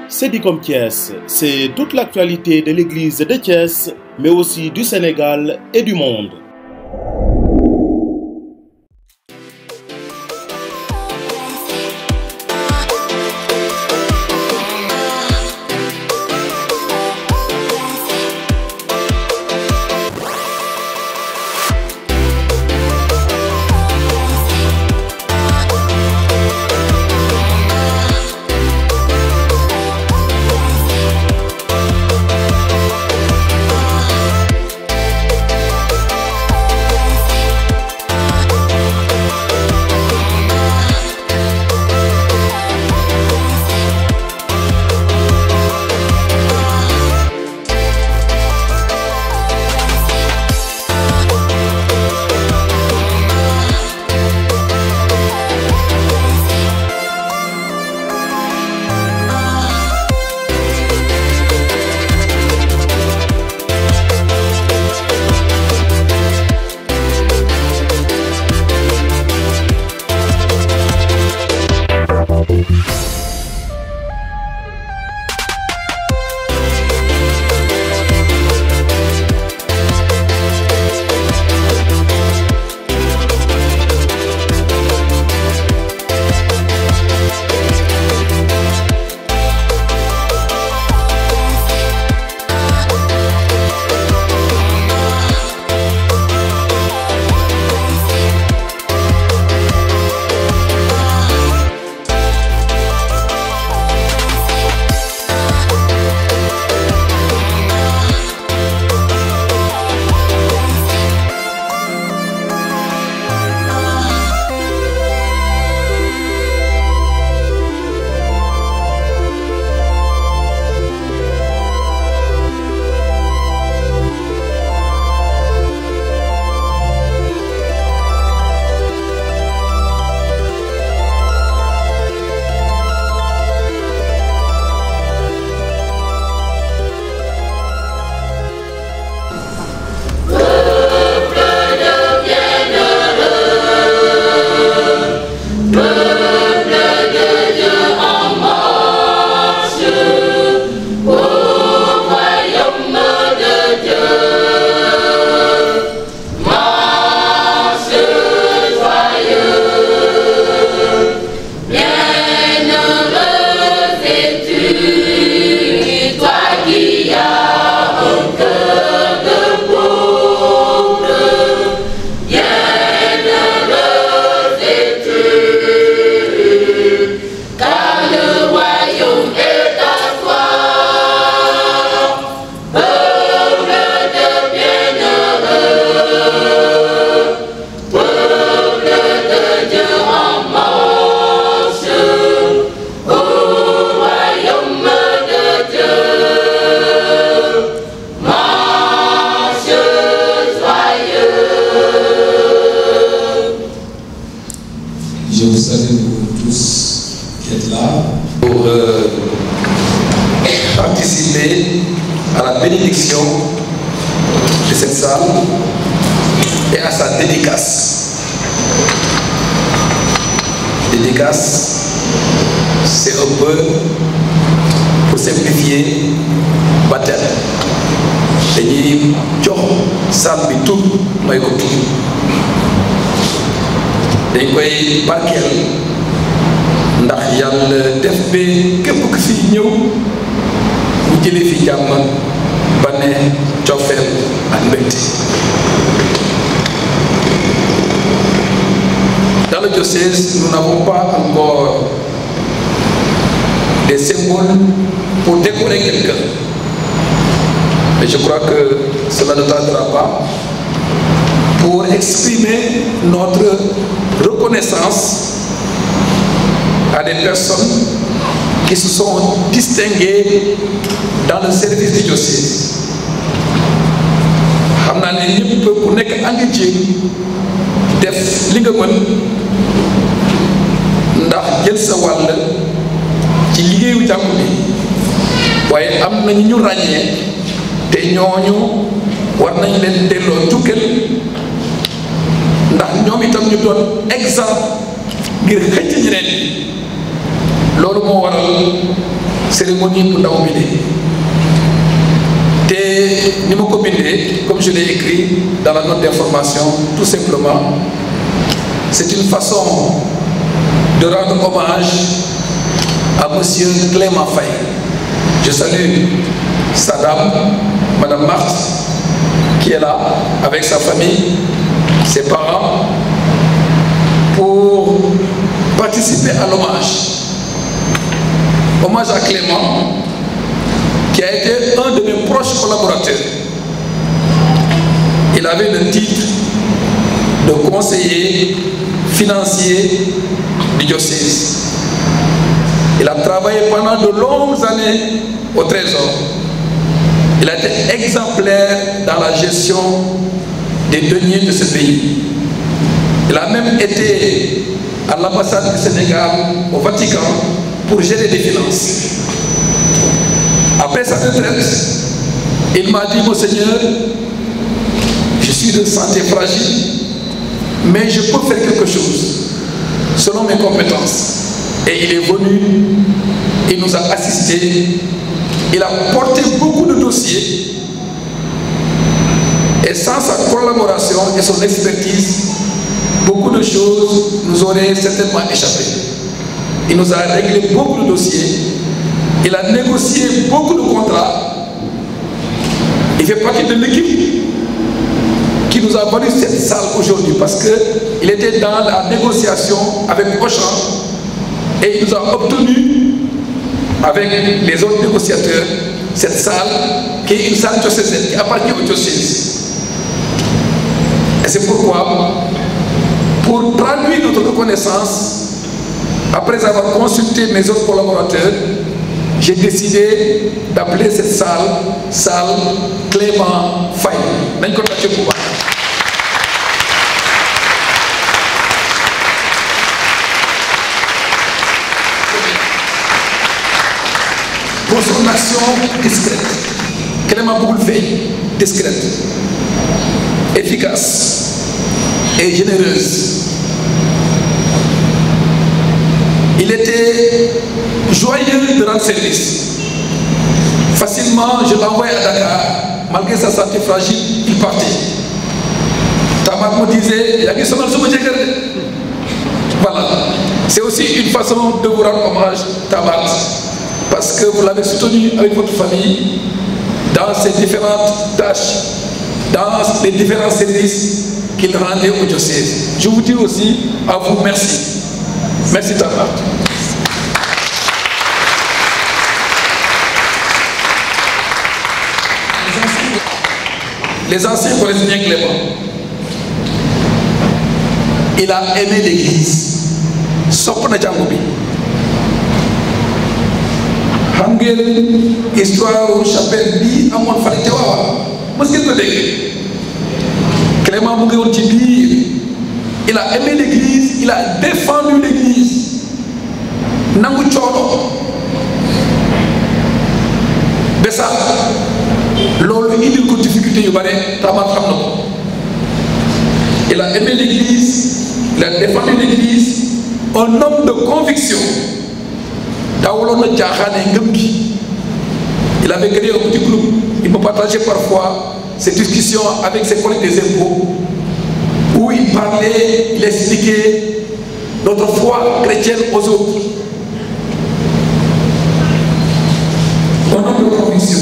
Sedicom Thiès, c'est toute l'actualité de l'église de Thiès, mais aussi du Sénégal et du monde. Je vous salue vous tous qui êtes là pour participer à la bénédiction de cette salle et à sa dédicace. Dédicace, c'est un peu, pour simplifier, baptême. dañuy jox salle bi tur may ko tur dañ koy barkeel ndax yàlla def ba képp ku fi ñëw mu jëlee fi jàmm ba ne cofeel ak mbégte. Dans le diocèse, nous n'avons pas encore des symboles pour décorer quelqu'un. Mais je crois que cela ne tardera pas pour exprimer notre reconnaissance à des personnes qui se sont distinguées dans le service du diocèse. xam naa ne ñëpp ku nekk engagé def li nga mën ndax jël sa wàll ci liggéeyu jàmm bi waaye am nañu ñu ràññee te ñooñu war nañ leen delloo jukkal ndax ñoom itam ñu doon exemple ngir xëcc ñeneen loolu moo waral cérémonie pour Naomile. Comme je l'ai écrit dans la note d'information, tout simplement, c'est une façon de rendre hommage à M. Clément Faye. Je salue sa dame, Mme Marthe, qui est là avec sa famille, ses parents, pour participer à l'hommage. Hommage à Clément, qui a été un de mes proches collaborateurs. Il avait le titre de conseiller financier du diocèse. Il a travaillé pendant de longues années au Trésor. Il a été exemplaire dans la gestion des deniers de ce pays. Il a même été à l'ambassade du Sénégal au Vatican pour gérer des finances. Après sa retraite, il m'a dit: Monseigneur, je suis de santé fragile, mais je peux faire quelque chose selon mes compétences. Et il est venu, il nous a assistés, il a porté beaucoup de dossiers. Et sans sa collaboration et son expertise, beaucoup de choses nous auraient certainement échappé. Il nous a réglé beaucoup de dossiers. Il a négocié beaucoup de contrats. Il fait partie de l'équipe qui nous a valu cette salle aujourd'hui parce qu'il était dans la négociation avec Auchan et il nous a obtenu, avec les autres négociateurs, cette salle qui est une salle diocésaine qui appartient au diocèse. Et c'est pourquoi, pour traduire notre reconnaissance, après avoir consulté mes autres collaborateurs, j'ai décidé d'appeler cette salle Clément Faye. Pour son action discrète, Clément Faye, discrète, efficace et généreuse. Il était joyeux de rendre service. Facilement, je l'envoyais à Dakar. Malgré sa santé fragile, il partait. Tamak me disait: voilà. C'est aussi une façon de vous rendre hommage, Tamak, parce que vous l'avez soutenu avec votre famille dans ses différentes tâches, dans les différents services qu'il rendait au diocèse. Je vous dis aussi à vous merci. Merci Tamak. Les anciens connaissent bien Clément. Il a aimé l'église. Sopna Djangoubi. Hangel, histoire au chapelle bi à mon falite wawa. Parce que Clément Mougué Tibi, il a aimé l'église, il a défendu l'église. Nangu Choro. Bessa. Il a aimé l'église, il a défendu l'église, un homme de conviction. Il avait créé un petit groupe, il me partageait parfois ses discussions avec ses collègues des impôts, où il parlait, il expliquait notre foi chrétienne aux autres. Un homme de conviction.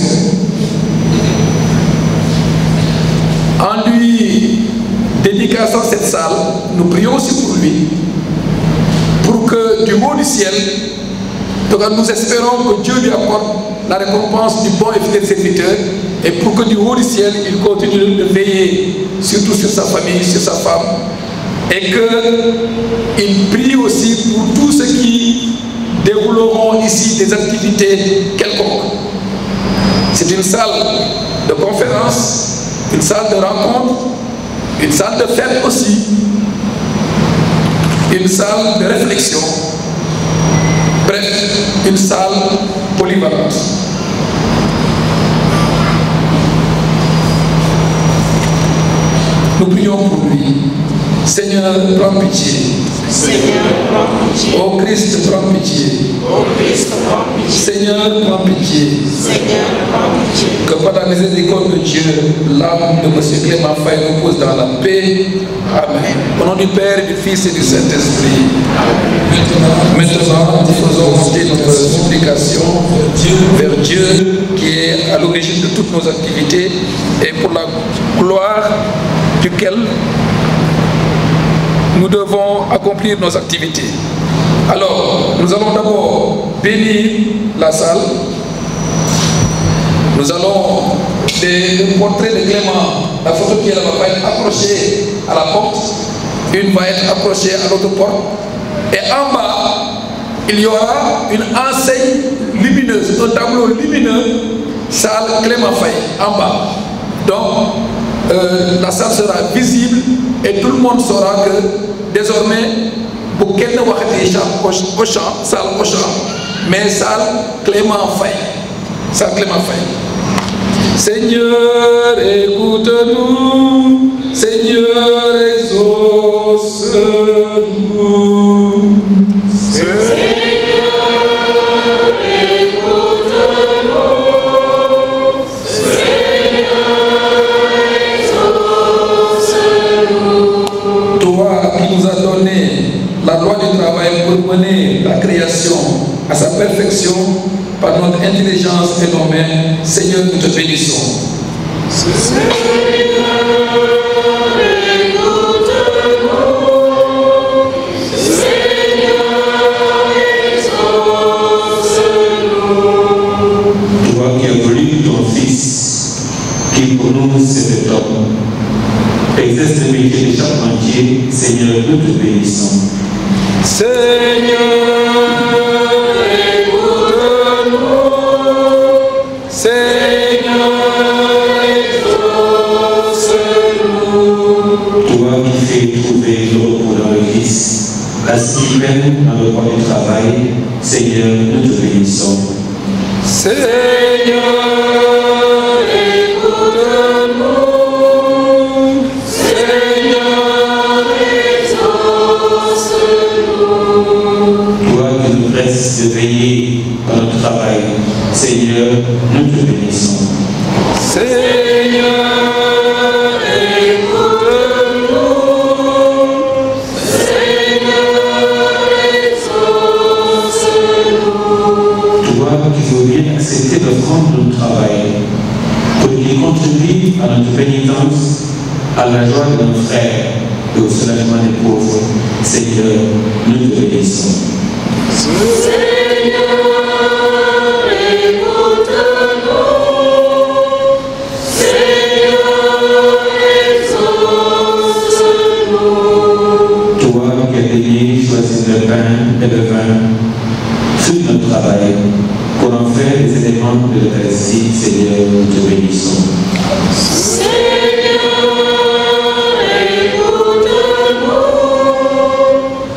En lui dédicaçant cette salle, nous prions aussi pour lui, pour que du haut du ciel, nous espérons que Dieu lui apporte la récompense du bon et fidèle serviteur, et pour que du haut du ciel, il continue de veiller surtout sur sa famille, sur sa femme, et qu'il prie aussi pour tous ceux qui dérouleront ici des activités quelconques. C'est une salle de conférence, une salle de rencontre, une salle de fête aussi, une salle de réflexion, bref, une salle polyvalente. Nous prions pour lui. Seigneur, prends pitié. Seigneur, prends pitié. Ô Christ, prends pitié. Ô Christ, prends pitié. Seigneur, prends pitié. Seigneur, prends pitié. Que par la miséricorde de Dieu, l'âme de M. Clément Faye repose dans la paix. Amen. Au nom du Père, du Fils et du Saint-Esprit. Maintenant, nous faisons monter notre supplication vers Dieu qui est à l'origine de toutes nos activités et pour la gloire duquel nous devons accomplir nos activités. Alors, nous allons d'abord bénir la salle. Nous allons, le portrait de Clément, la photo qui est là-bas va être accrochée à la porte, une va être accrochée à l'autre porte, et en bas, il y aura une enseigne lumineuse, un tableau lumineux, salle Clément Faye, en bas. Donc, la salle sera visible et tout le monde saura que désormais, pour qu'elle ne voit pas des gens au champ, salle au champ, mais salle Clément Faye. Salle Clément Faye. Seigneur, écoute-nous. Seigneur, exauce-nous. Seigneur, écoute-nous. Seigneur, exauce-nous. Toi qui nous as donné la loi du travail pour mener la création à sa perfection par notre intelligence et nos mains, Seigneur, nous te bénissons. Seigneur, écoute-nous. Seigneur, exauce-nous. Toi qui as voulu ton Fils, qui pour nous c'est homme, exerce le métier de charpentier, Seigneur, nous te bénissons. Seigneur, écoute-nous. Seigneur, exauce-nous. Toi qui fais trouver le repos dans le Christ, la discipline dans le droit du travail, Seigneur, nous te bénissons. Seigneur, écoute-nous. Seigneur, exauce-nous. Toi qui nous presses de veiller dans notre travail, Seigneur, nous te bénissons. Seigneur, écoute-nous. Seigneur, exauce-nous. Toi qui veux bien accepter l'offrande de notre travail, pour qu'il contribue à notre pénitence, à la joie de nos frères et au soulagement des pauvres, Seigneur, nous te bénissons. Seigneur, écoute-nous. Seigneur, exauce-nous. Toi qui as daigné choisir le pain et le vin, fruit de notre travail, pour en faire des éléments de l'Eucharistie, Seigneur, nous te bénissons. Seigneur, écoute-nous.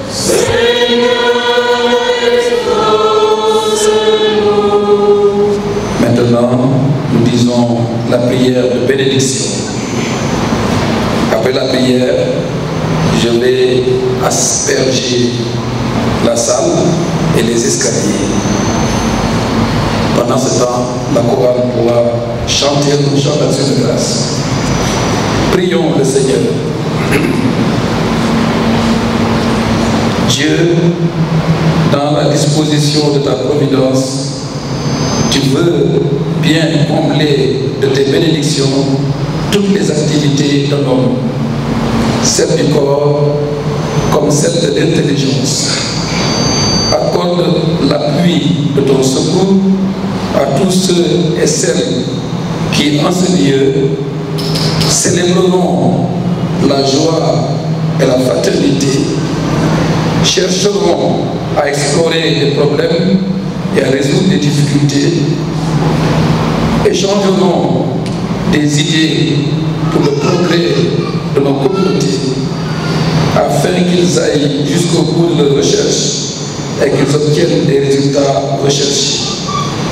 Seigneur, exauce-nous. Maintenant, nous disons la prière de bénédiction. Après la prière, je vais asperger la salle et les escaliers. Pendant ce temps, la chorale pourra chanter le chant d'action de grâce. Prions le Seigneur. Dieu, dans la disposition de ta providence, tu veux bien combler de tes bénédictions toutes les activités d'un homme, celles du corps comme celles de l'intelligence. Accorde l'appui de ton secours à tous ceux et celles qui, en ce lieu, célébreront la joie et la fraternité, chercheront à explorer les problèmes et à résoudre les difficultés, échangeront des idées pour le progrès de nos communautés, afin qu'ils aillent jusqu'au bout de leur recherche et qu'ils obtiennent des résultats recherchés.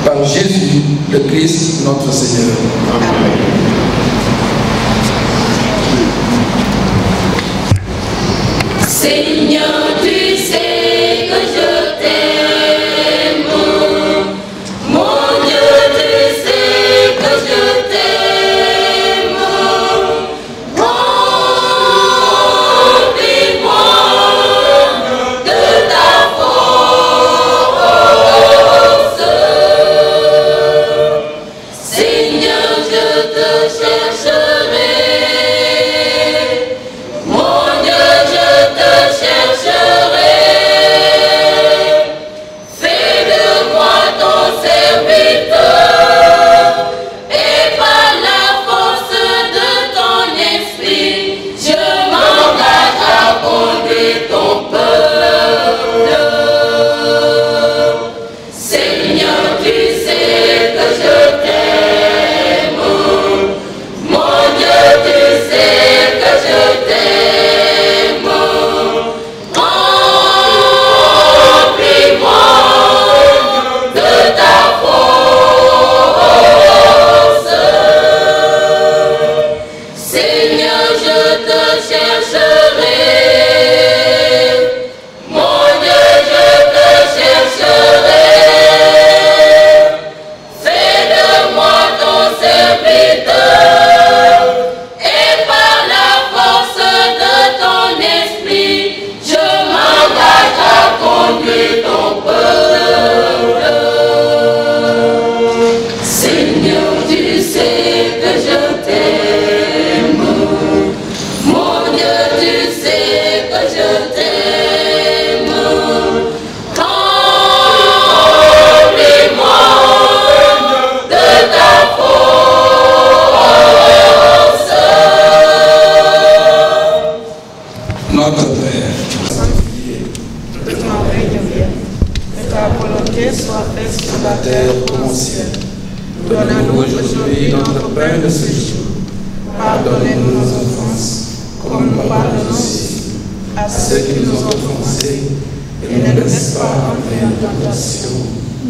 Par Jésus, le Christ, notre Seigneur. Amen. Donne-nous aujourd'hui notre pain de ce jour. Pardonnez-nous nos offenses, comme nous pardonnons aussi à ceux qui nous ont offensés, et ne nous laisse pas entrer en tentation,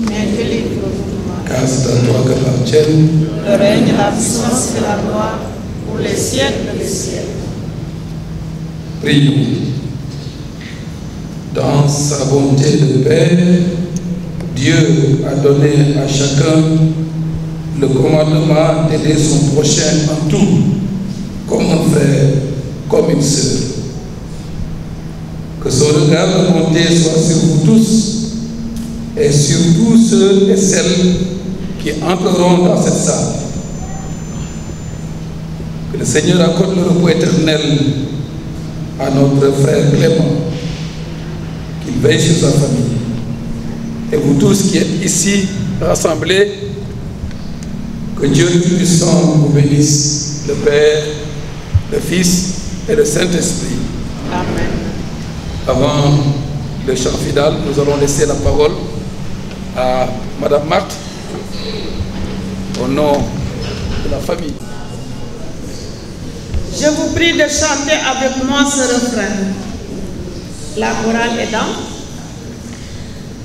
mais délivre-nous du mal. Car c'est à toi qu'appartiennent le règne, la puissance et la gloire pour les siècles des siècles. Prions. Dans sa bonté de paix, Dieu a donné à chacun le commandement d'aider son prochain en tout, comme un frère, comme une sœur. Que son regard de bonté soit sur vous tous et sur tous ceux et celles qui entreront dans cette salle. Que le Seigneur accorde le repos éternel à notre frère Clément, qu'il veille sur sa famille. Et vous tous qui êtes ici rassemblés, que Dieu Tout-Puissant vous bénisse, le Père, le Fils et le Saint-Esprit. Amen. Avant le chant final, nous allons laisser la parole à Madame Marthe, au nom de la famille. Je vous prie de chanter avec moi ce refrain. La chorale est dans.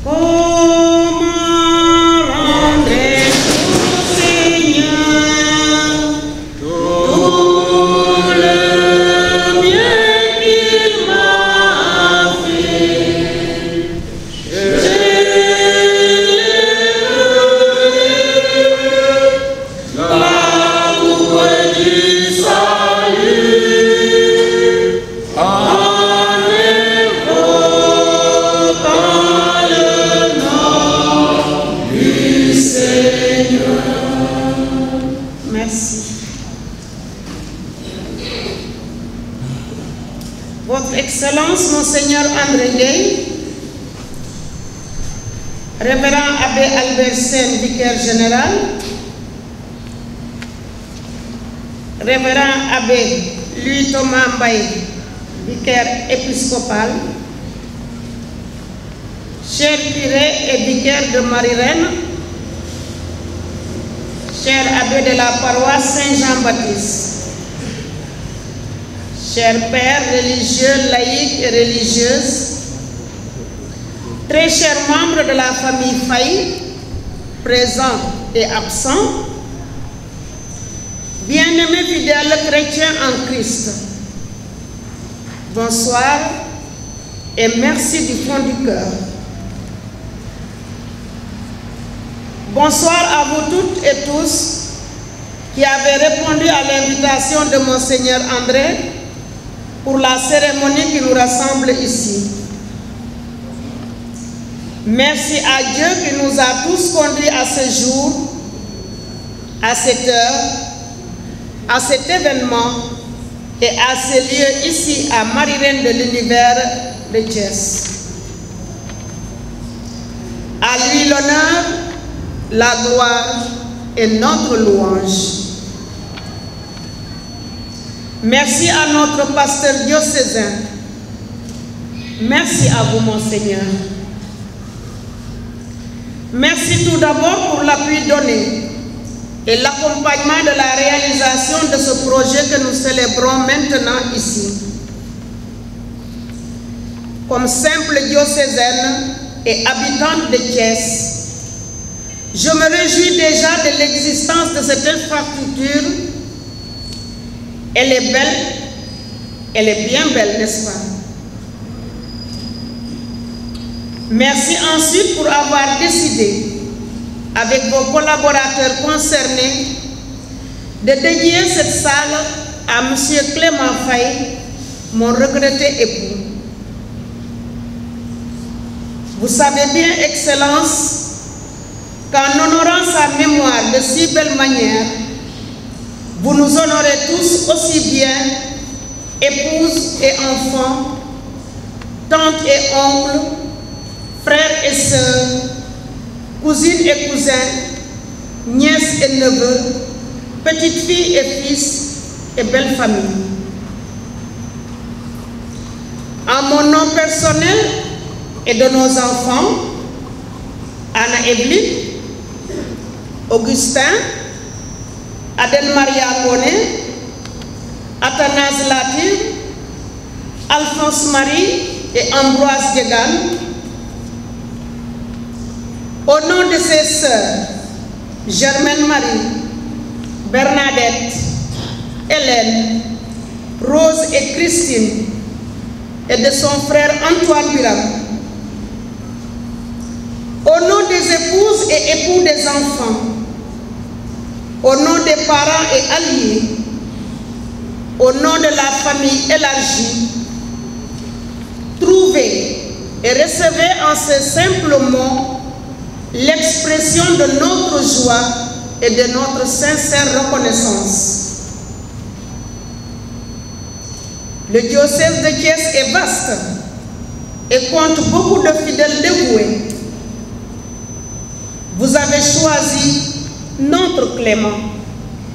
Comment rendez-vous, Seigneur, tout le bien qu'il m'a fait? La voix du salut en évoquant le nom du Seigneur. Merci. Votre Excellence, Monseigneur André Gueye, Révérend Abbé Albert Sen, vicaire général, Révérend Abbé Louis Thomas Mbaye, vicaire épiscopal, cher curé et vicaire de Marie-Reine, cher abbé de la paroisse Saint-Jean-Baptiste, chers pères religieux, laïcs et religieuses, très chers membres de la famille Faye, présents et absents, bien-aimés fidèles chrétiens en Christ, bonsoir et merci du fond du cœur. Bonsoir à vous toutes et tous qui avez répondu à l'invitation de Monseigneur André pour la cérémonie qui nous rassemble ici. Merci à Dieu qui nous a tous conduits à ce jour, à cette heure, à cet événement et à ce lieu ici à Marie-Reine de l'univers de Thiès. À lui l'honneur, la gloire et notre louange. Merci à notre pasteur diocésain. Merci à vous, Monseigneur. Merci tout d'abord pour l'appui donné et l'accompagnement de la réalisation de ce projet que nous célébrons maintenant ici. Comme simple diocésaine et habitante de Thiès, je me réjouis déjà de l'existence de cette infrastructure. Elle est belle, elle est bien belle, n'est-ce pas? Merci ensuite pour avoir décidé, avec vos collaborateurs concernés, de dédier cette salle à M. Clément Faye, mon regretté époux. Vous savez bien, Excellence, qu'en honorant sa mémoire de si belle manière, vous nous honorez tous aussi bien, épouses et enfants, tantes et oncles, frères et sœurs, cousines et cousins, nièces et neveux, petites filles et fils et belles familles. En mon nom personnel et de nos enfants, Anna-Evelyne, Augustin, Aden-Maria Bonet, Athanase Latir, Alphonse-Marie et Ambroise Diegan, au nom de ses sœurs, Germaine Marie, Bernadette, Hélène, Rose et Christine, et de son frère Antoine Biram, au nom des épouses et époux des enfants, au nom des parents et alliés, au nom de la famille élargie, trouvez et recevez en ces simples mots l'expression de notre joie et de notre sincère reconnaissance. Le diocèse de Thiès est vaste et compte beaucoup de fidèles dévoués. Vous avez choisi notre Clément.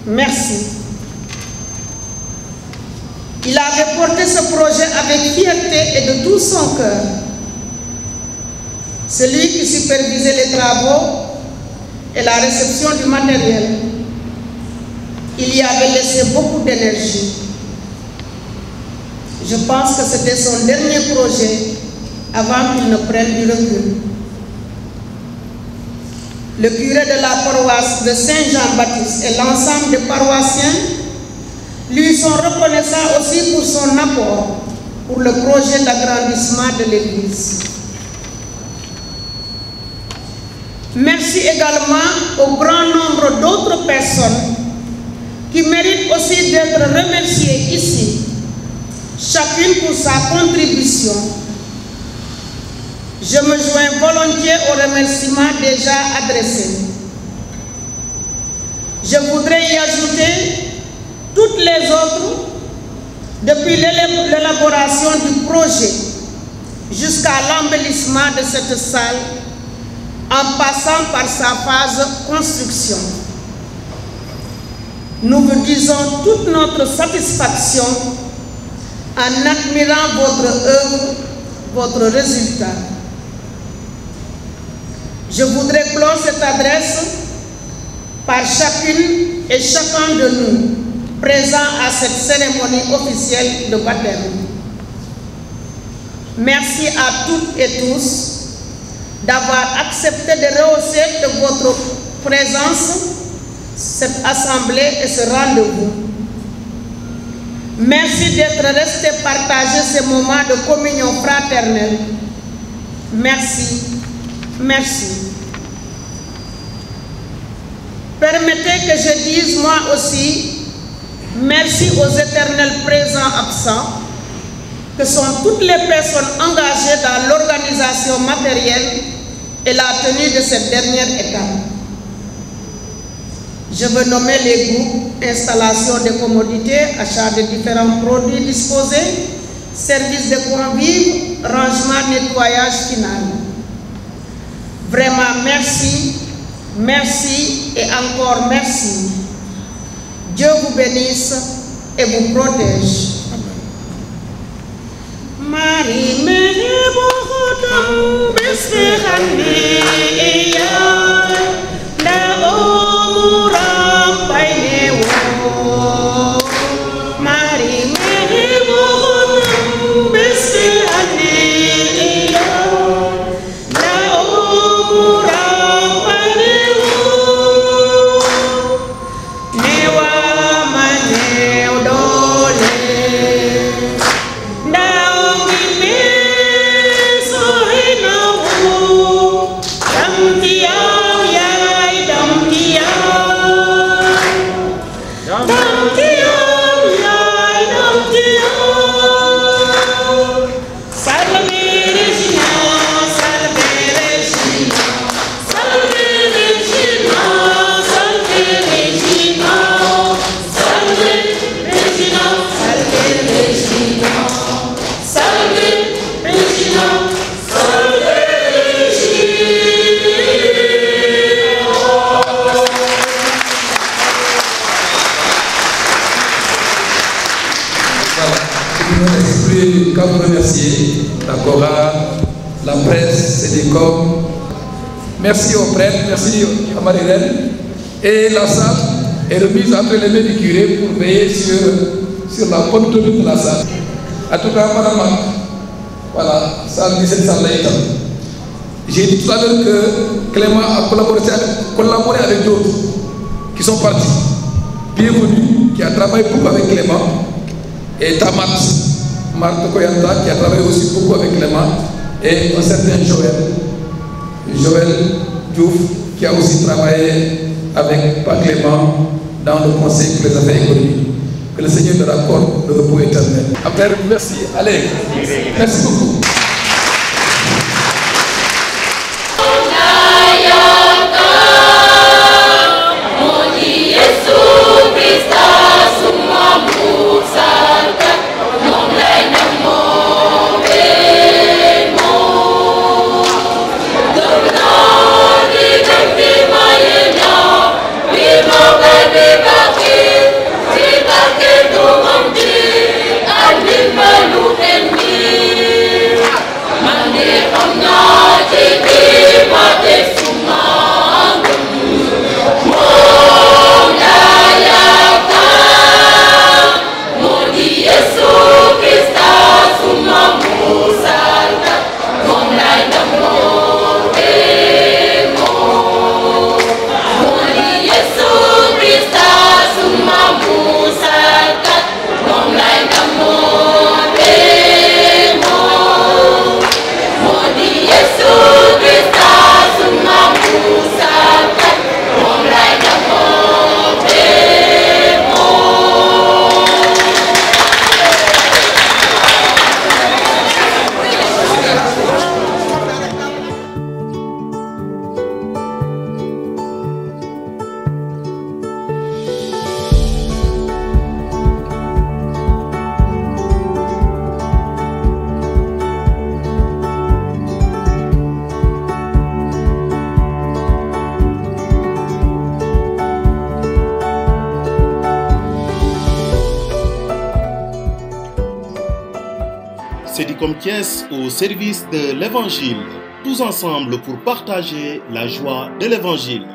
Merci. Il avait porté ce projet avec fierté et de tout son cœur. Celui qui supervisait les travaux et la réception du matériel. Il y avait laissé beaucoup d'énergie. Je pense que c'était son dernier projet avant qu'il ne prenne du recul. Le curé de la paroisse de Saint-Jean-Baptiste et l'ensemble des paroissiens lui sont reconnaissants aussi pour son apport pour le projet d'agrandissement de l'église. Merci également au grand nombre d'autres personnes qui méritent aussi d'être remerciées ici, chacune pour sa contribution. Je me joins volontiers aux remerciements déjà adressés. Je voudrais y ajouter toutes les autres, depuis l'élaboration du projet jusqu'à l'embellissement de cette salle, en passant par sa phase construction. Nous vous disons toute notre satisfaction en admirant votre œuvre, votre résultat. Je voudrais clore cette adresse par chacune et chacun de nous présents à cette cérémonie officielle de baptême. Merci à toutes et tous d'avoir accepté de rehausser de votre présence cette assemblée et ce rendez-vous. Merci d'être resté partager ces moments de communion fraternelle. Merci, merci. Permettez que je dise moi aussi merci aux éternels présents absents, que sont toutes les personnes engagées dans l'organisation matérielle et la tenue de cette dernière étape. Je veux nommer les groupes: installation des commodités, achat de différents produits disposés, service de convives, rangement, nettoyage final. Vraiment merci, merci et encore merci. Dieu vous bénisse et vous protège. Marie, la presse, Sénécom. Merci aux prêtres, merci à Marie-Reine. Et la salle est remise entre les mains du curé pour veiller sur la bonne tenue de la salle. En tout cas, madame, voilà, salle 17 salle. J'ai dit tout à l'heure que Clément a collaboré avec d'autres qui sont partis. Bienvenue, qui a travaillé beaucoup avec Clément, et Tamat, Marthe Koyanta, qui a travaillé aussi beaucoup avec Clément, et un certain Joël Diouf, qui a aussi travaillé avec Paul Clément dans le Conseil pour les affaires économiques. Que le Seigneur leur accorde le repos éternel. Après, merci. Allez, merci beaucoup. Sédicom Thiès au service de l'Évangile, tous ensemble pour partager la joie de l'Évangile.